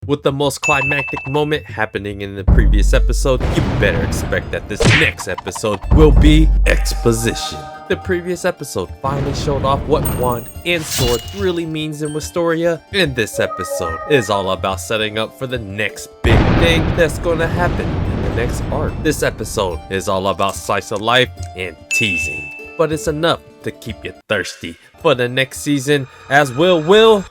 With the most climactic moment happening in the previous episode, you better expect that this next episode will be exposition. The previous episode finally showed off what wand and sword really means in Wistoria, and this episode is all about setting up for the next big thing that's gonna happen in the next arc. This episode is all about slice of life and teasing, but it's enough to keep you thirsty for the next season, as will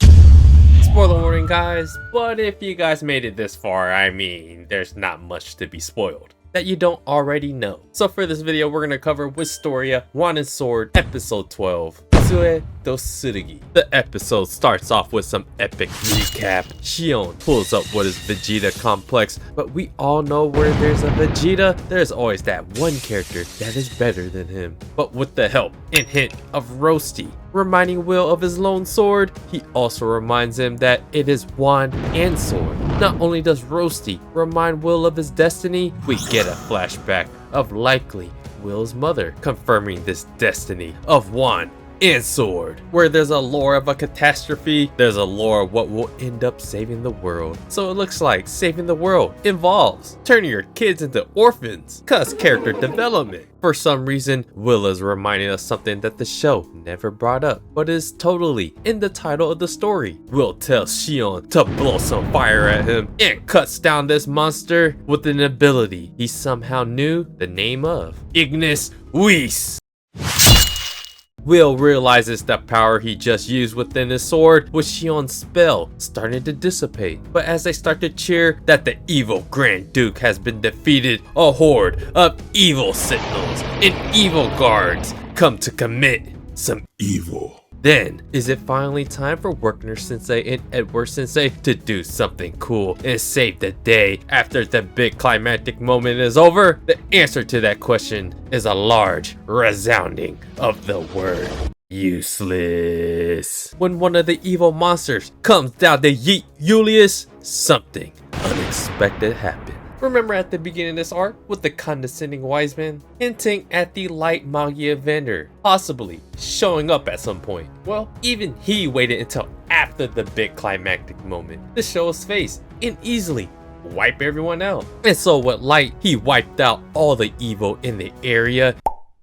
spoiler warning, guys, but if you guys made it this far, I mean, there's not much to be spoiled that you don't already know. So for this video, we're gonna cover Wistoria Wand and Sword episode 12. Sue do Tsurugi. The episode starts off with some epic recap. Shion pulls up what is Vegeta complex, but we all know where there's a Vegeta, there's always that one character that is better than him. But with the help and hint of Roasty, reminding Will of his lone sword, he also reminds him that it is wand and sword. Not only does Roasty remind Will of his destiny, we get a flashback of likely Will's mother, confirming this destiny of wand and sword. Where there's a lore of a catastrophe, there's a lore of what will end up saving the world. So it looks like saving the world involves turning your kids into orphans, cause character development. For some reason, Will is reminding us something that the show never brought up, but is totally in the title of the story. Will tells Shion to blow some fire at him and cuts down this monster with an ability he somehow knew the name of. Ignis Whis. Will realizes the power he just used within his sword with Shion's spell starting to dissipate. But as they start to cheer that the evil Grand Duke has been defeated, a horde of evil sentinels and evil guards come to commit some evil. Then, is it finally time for Workner Sensei and Edward Sensei to do something cool and save the day after the big climactic moment is over? The answer to that question is a large resounding of the word useless. When one of the evil monsters comes down to yeet Julius, something unexpected happens. Remember at the beginning of this arc with the condescending wise man hinting at the light Magia vendor possibly showing up at some point? Well, even he waited until after the big climactic moment to show his face and easily wipe everyone out. And so with light, he wiped out all the evil in the area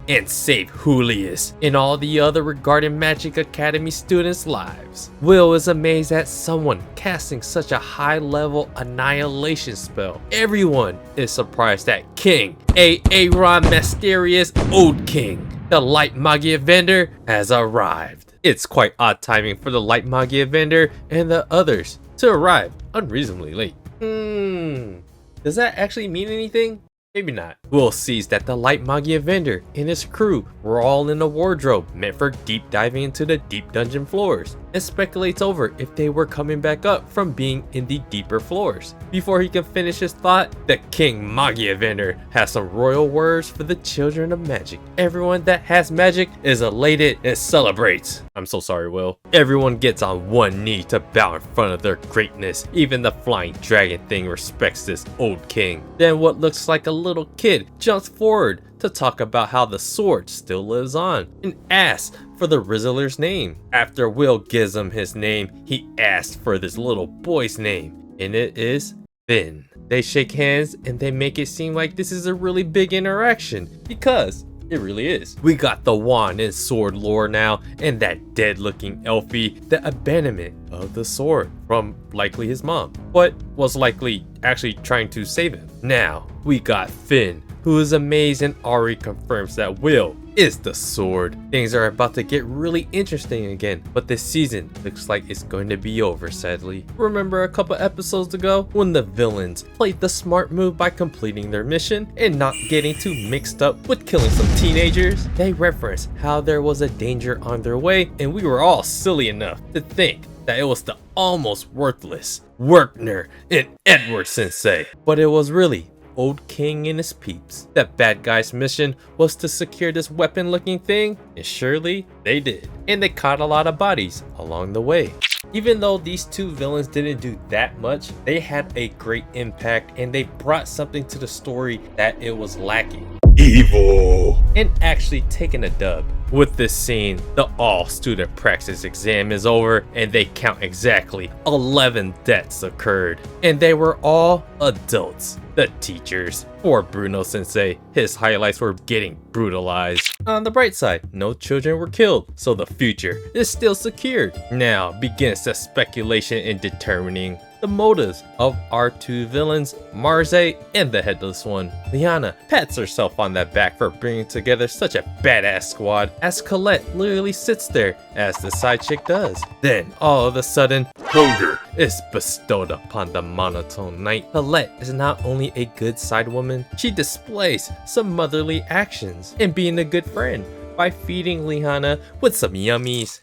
and save Julius and all the other regarding Magic Academy students' lives. Will is amazed at someone casting such a high-level annihilation spell. Everyone is surprised that King Aaron Mysterious Old King, the Light Magia vendor, has arrived. It's quite odd timing for the Light Magia vendor and the others to arrive unreasonably late. Does that actually mean anything? Maybe not. Will sees that the Light Magia vendor and his crew were all in a wardrobe meant for deep diving into the deep dungeon floors, and speculates over if they were coming back up from being in the deeper floors. Before he can finish his thought, the King Magia vendor has some royal words for the children of magic. Everyone that has magic is elated and celebrates. I'm so sorry, Will. Everyone gets on one knee to bow in front of their greatness. Even the flying dragon thing respects this old king. Then what looks like a little kid jumps forward to talk about how the sword still lives on and asks for the Rizzler's name. After Will gives him his name, he asks for this little boy's name, and it is Finn. They shake hands and they make it seem like this is a really big interaction, because it really is. We got the wand and sword lore now, and that dead looking Elfie, the abandonment of the sword from likely his mom, but was likely actually trying to save him. Now we got Finn, who is amazed, and Ari confirms that Will is the sword. Things are about to get really interesting again, but this season looks like it's going to be over, sadly. Remember a couple episodes ago when the villains played the smart move by completing their mission and not getting too mixed up with killing some teenagers? They referenced how there was a danger on their way, and we were all silly enough to think that it was the almost worthless Workner and Edward Sensei, but it was really Old King and his peeps. That bad guy's mission was to secure this weapon looking thing, and surely they did. And they caught a lot of bodies along the way. Even though these two villains didn't do that much, they had a great impact and they brought something to the story that it was lacking. evil. and actually taking a dub. With this scene, the all-student praxis exam is over and they count exactly 11 deaths occurred. And they were all adults. The teachers. For Bruno Sensei, his highlights were getting brutalized. On the bright side, no children were killed, so the future is still secured. Now begins the speculation in determining the motives of our two villains, Marze and the Headless One. Liana pats herself on the back for bringing together such a badass squad, as Colette literally sits there, as the side chick does. Then, all of a sudden, Hunger is bestowed upon the monotone knight. Colette is not only a good side woman, she displays some motherly actions and being a good friend by feeding Liana with some yummies.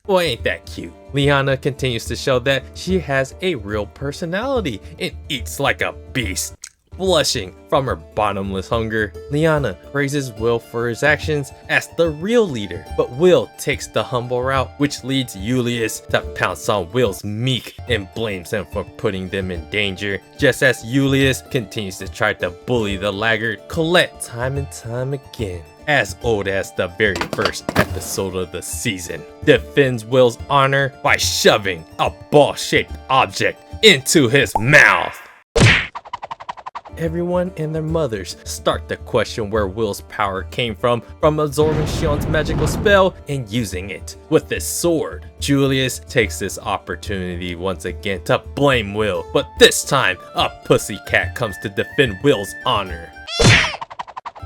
Boy, ain't that cute. Liana continues to show that she has a real personality and eats like a beast. Blushing from her bottomless hunger, Liana praises Will for his actions as the real leader, but Will takes the humble route, which leads Julius to pounce on Will's meek and blames him for putting them in danger. Just as Julius continues to try to bully the laggard, Colette time and time again, as old as the very first episode of the season, defends Will's honor by shoving a ball-shaped object into his mouth. Everyone and their mothers start to question where Will's power came from absorbing Shion's magical spell and using it with his sword. Julius takes this opportunity once again to blame Will, but this time a pussycat comes to defend Will's honor.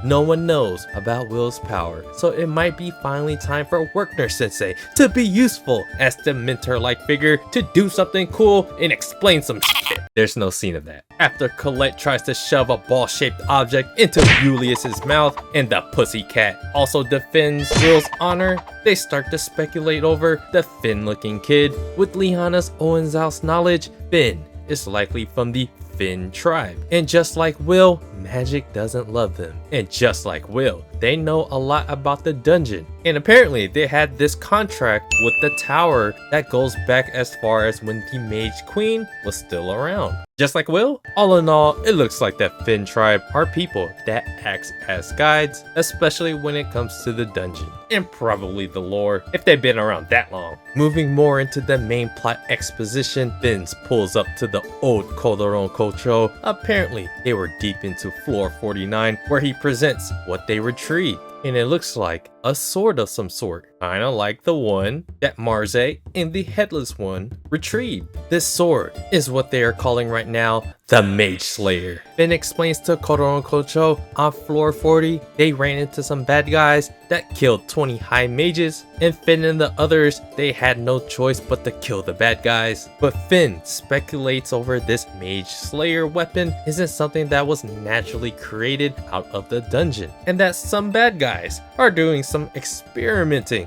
No one knows about Will's power, so it might be finally time for Werkner Sensei to be useful as the mentor-like figure to do something cool and explain some shit. There's no scene of that. After Colette tries to shove a ball-shaped object into Julius's mouth and the pussycat also defends Will's honor, they start to speculate over the Finn-looking kid. With Liana's Owen's knowledge, Finn is likely from the Finn tribe. And just like Will, magic doesn't love them. And just like Will, they know a lot about the dungeon. And apparently they had this contract with the tower that goes back as far as when the Mage Queen was still around. Just like Will, all in all, it looks like that Finn tribe are people that acts as guides, especially when it comes to the dungeon, and probably the lore if they've been around that long. Moving more into the main plot exposition, Vince pulls up to the old Kodoron Kocho. Apparently, they were deep into floor 49 where he presents what they retrieved. And it looks like a sword of some sort, kinda like the one that Marze and the Headless One retrieved. This sword is what they are calling right now the Mage Slayer. Finn explains to Kodoron Kocho on floor 40, they ran into some bad guys that killed 20 high mages, and Finn and the others, they had no choice but to kill the bad guys. But Finn speculates over this Mage Slayer weapon isn't something that was naturally created out of the dungeon, and that some bad guys are doing some experimenting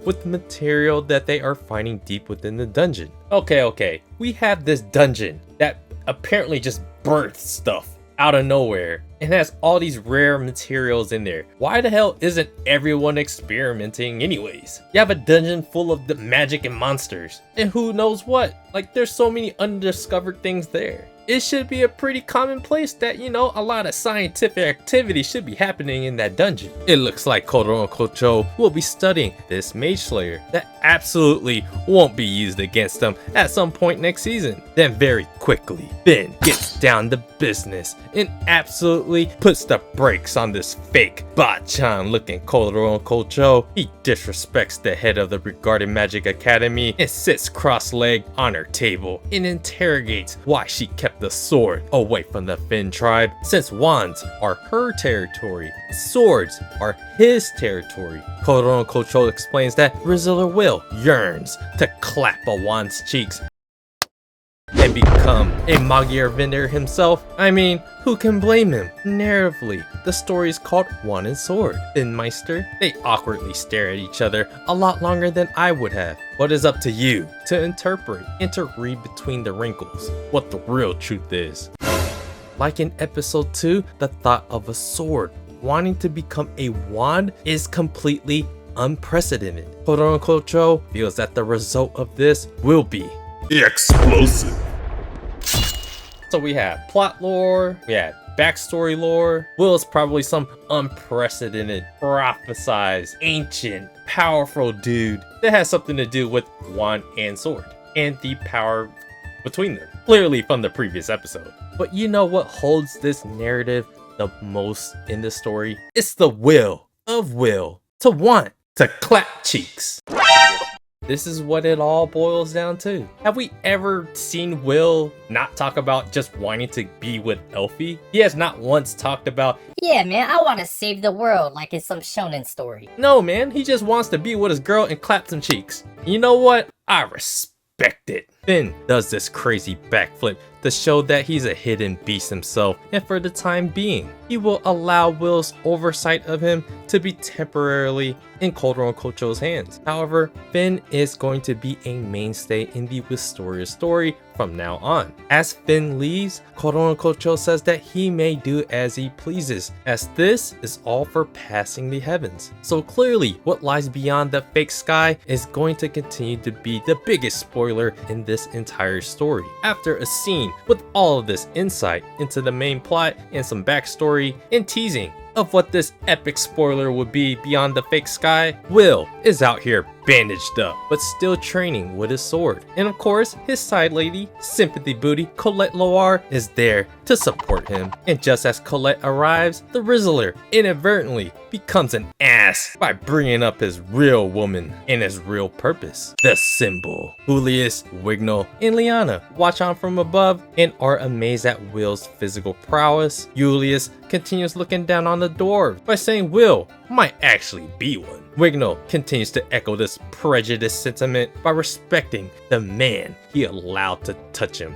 with material that they are finding deep within the dungeon. Okay, we have this dungeon that apparently just births stuff out of nowhere and has all these rare materials in there. Why the hell isn't everyone experimenting anyways? You have a dungeon full of the magic and monsters and who knows what. Like, there's so many undiscovered things there. It should be a pretty commonplace that, you know, a lot of scientific activity should be happening in that dungeon. It looks like Kodoron Kocho will be studying this Mage Slayer that absolutely won't be used against them at some point next season. Then very quickly, Finn gets down to business and absolutely puts the brakes on this fake Bachan looking Kodoron Kocho. He disrespects the head of the regarded Magic Academy and sits cross-legged on her table and interrogates why she kept the sword away from the Finn tribe, since wands are her territory, swords are his territory. Kodoron Kocho explains that Rizilla Will yearns to clap a wand's cheeks and become a Magyar vendor himself. I mean, who can blame him? Narratively, the story is called Wand and Sword. Finnmeister, they awkwardly stare at each other a lot longer than I would have. But it's up to you to interpret and to read between the wrinkles what the real truth is. Like in episode 2, the thought of a sword wanting to become a wand is completely unprecedented. Kodoron Kocho feels that the result of this will be explosive. So we have plot lore, we have backstory lore, Will is probably some unprecedented, prophesized, ancient, powerful dude that has something to do with wand and sword, and the power between them, clearly from the previous episode. But you know what holds this narrative the most in the story? It's the will of Will to want to clap cheeks. This is what it all boils down to. Have we ever seen Will not talk about just wanting to be with Elfie? He has not once talked about, yeah, man, I want to save the world like it's some shonen story. no man, he just wants to be with his girl and clap some cheeks. You know what? I respect it. Finn does this crazy backflip to show that he's a hidden beast himself, and for the time being, he will allow Will's oversight of him to be temporarily in Kotaro and Kocho's hands. However, Finn is going to be a mainstay in the Wistoria story from now on. As Finn leaves, Kotaro and Kocho says that he may do as he pleases, as this is all for passing the heavens. So clearly, what lies beyond the fake sky is going to continue to be the biggest spoiler in this entire story. After a scene with all of this insight into the main plot and some backstory and teasing of what this epic spoiler would be beyond the fake sky, Will is out here bandaged up, but still training with his sword. And of course, his side lady, sympathy booty, Colette Loire, is there to support him. And just as Colette arrives, the Rizzler inadvertently becomes an ass by bringing up his real woman and his real purpose, the symbol. Julius, Wignall, and Liana watch on from above and are amazed at Will's physical prowess. Julius continues looking down on the dwarves by saying Will might actually be one. Wignall continues to echo this prejudiced sentiment by respecting the man he allowed to touch him.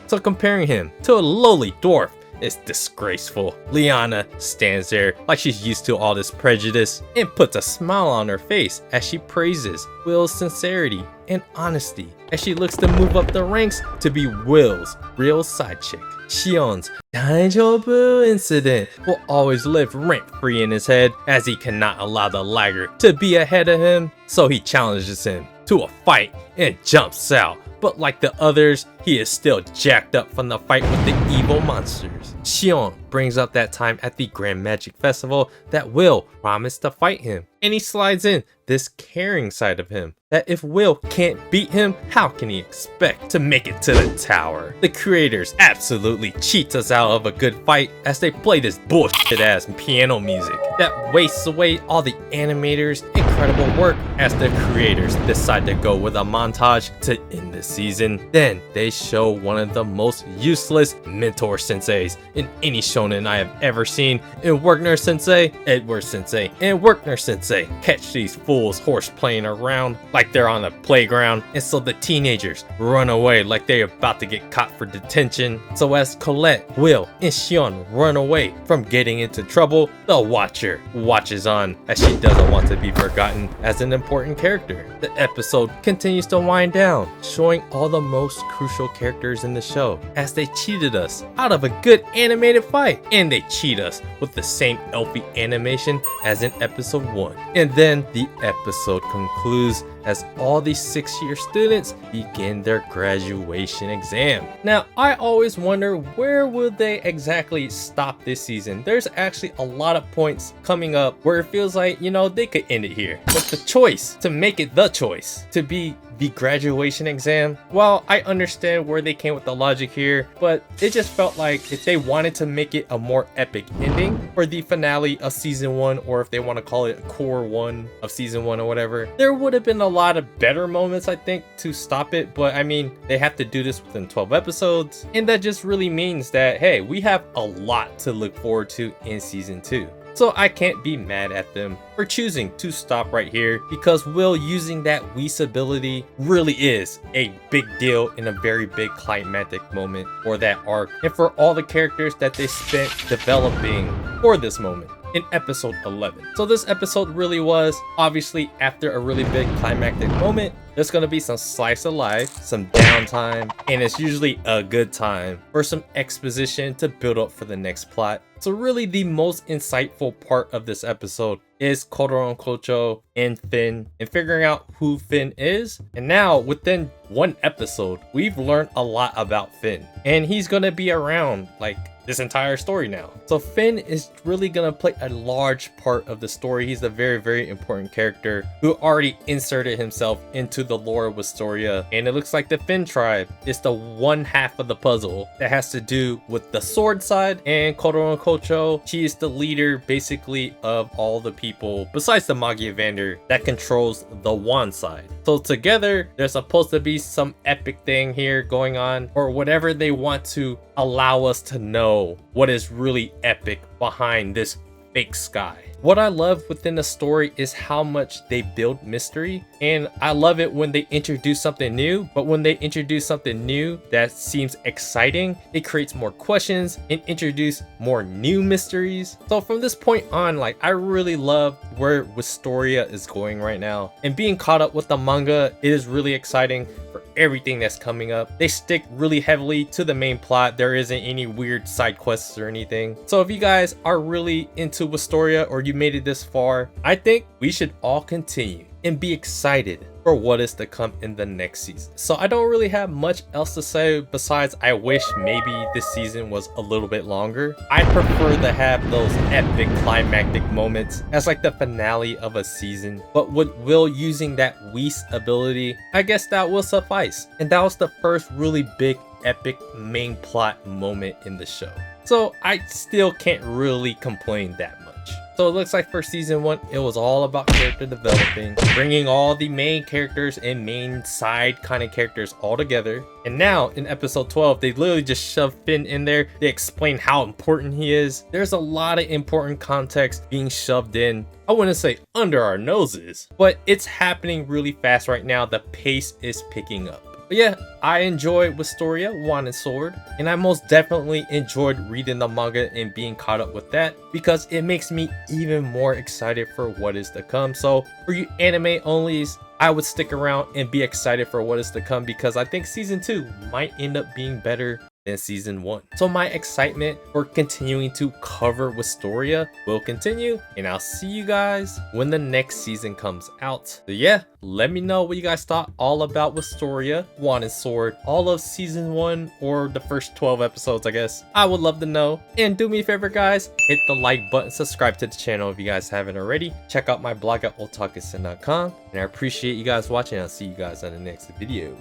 So comparing him to a lowly dwarf is disgraceful. Liana stands there like she's used to all this prejudice and puts a smile on her face as she praises Will's sincerity and honesty as she looks to move up the ranks to be Will's real side chick. Shion's Daijobu incident will always live rent-free in his head as he cannot allow the laggard to be ahead of him, so he challenges him to a fight and jumps out. But like the others, he is still jacked up from the fight with the evil monsters. Shion brings up that time at the Grand Magic Festival that Will promised to fight him, and he slides in this caring side of him, that if Will can't beat him, how can he expect to make it to the tower? The creators absolutely cheat us out of a good fight as they play this bullshit ass piano music that wastes away all the animators' incredible work as the creators decide to go with a montage to end the season. Then they show one of the most useless mentor senseis in any shonen I have ever seen in Werkner Sensei, Edward Sensei, and Werkner Sensei catch these fools horse playing around like they're on a playground, and so the teenagers run away like they're about to get caught for detention. So as Colette, Will, and Shion run away from getting into trouble, the Watcher watches on as she doesn't want to be forgotten as an important character. The episode continues to wind down, showing all the most crucial characters in the show as they cheated us out of a good animated fight, and they cheat us with the same Elfie animation as in episode 1. And then the episode concludes as all these 6-year students begin their graduation exam. Now, I always wonder, where will they exactly stop this season? There's actually a lot of points coming up where it feels like, you know, they could end it here. But the choice to make it the choice to be the graduation exam, well, I understand where they came with the logic here, but it just felt like if they wanted to make it a more epic ending for the finale of season 1, or if they want to call it core 1 of season 1 or whatever, there would have been a lot of better moments, I think, to stop it. But I mean, they have to do this within 12 episodes, and that just really means that, hey, we have a lot to look forward to in season 2. So I can't be mad at them for choosing to stop right here, because Will using that Whis ability really is a big deal in a very big climactic moment for that arc and for all the characters that they spent developing for this moment in episode 11. So this episode really was, obviously, after a really big climactic moment, there's gonna be some slice of life, some downtime, and it's usually a good time for some exposition to build up for the next plot. So really the most insightful part of this episode is Kotaro and Kocho and Finn and figuring out who Finn is. And now within one episode, we've learned a lot about Finn, and he's gonna be around like this entire story now. So Finn is really gonna play a large part of the story. He's a very, very important character who already inserted himself into the lore of Wistoria. And it looks like the Finn tribe is the one half of the puzzle that has to do with the sword side. And Koro and Kocho, she is the leader basically of all the people besides the Magi Evander that controls the wand side. So together, there's supposed to be some epic thing here going on, or whatever they want to allow us to know what is really epic behind this fake sky. What I love within the story is how much they build mystery, and I love it when they introduce something new, but when they introduce something new that seems exciting, it creates more questions and introduce more new mysteries. So from this point on, like, I really love where Wistoria is going right now, and being caught up with the manga is really exciting for everything that's coming up. They stick really heavily to the main plot. There isn't any weird side quests or anything. So if you guys are really into Wistoria, or you made it this far, I think we should all continue and be excited for what is to come in the next season. So I don't really have much else to say besides I wish maybe this season was a little bit longer. I prefer to have those epic climactic moments as like the finale of a season, but with Will using that Whis ability, I guess that will suffice. And that was the first really big epic main plot moment in the show. So I still can't really complain that much. So it looks like for season 1, it was all about character developing, bringing all the main characters and main side kind of characters all together. And now in episode 12, they literally just shove Finn in there. They explain how important he is. There's a lot of important context being shoved in. I wouldn't say under our noses, but it's happening really fast right now. The pace is picking up. But yeah, I enjoyed Wistoria, Wand and Sword, and I most definitely enjoyed reading the manga and being caught up with that because it makes me even more excited for what is to come. So for you anime onlys, I would stick around and be excited for what is to come because I think season 2 might end up being better than season 1. So my excitement for continuing to cover Wistoria will continue, and I'll see you guys when the next season comes out. So yeah, let me know what you guys thought all about Wistoria, Wand and Sword, all of season 1 or the first 12 episodes, I guess. I would love to know. And do me a favor, guys, hit the like button, subscribe to the channel if you guys haven't already. Check out my blog at otakusen.com, and I appreciate you guys watching. I'll see you guys on the next video.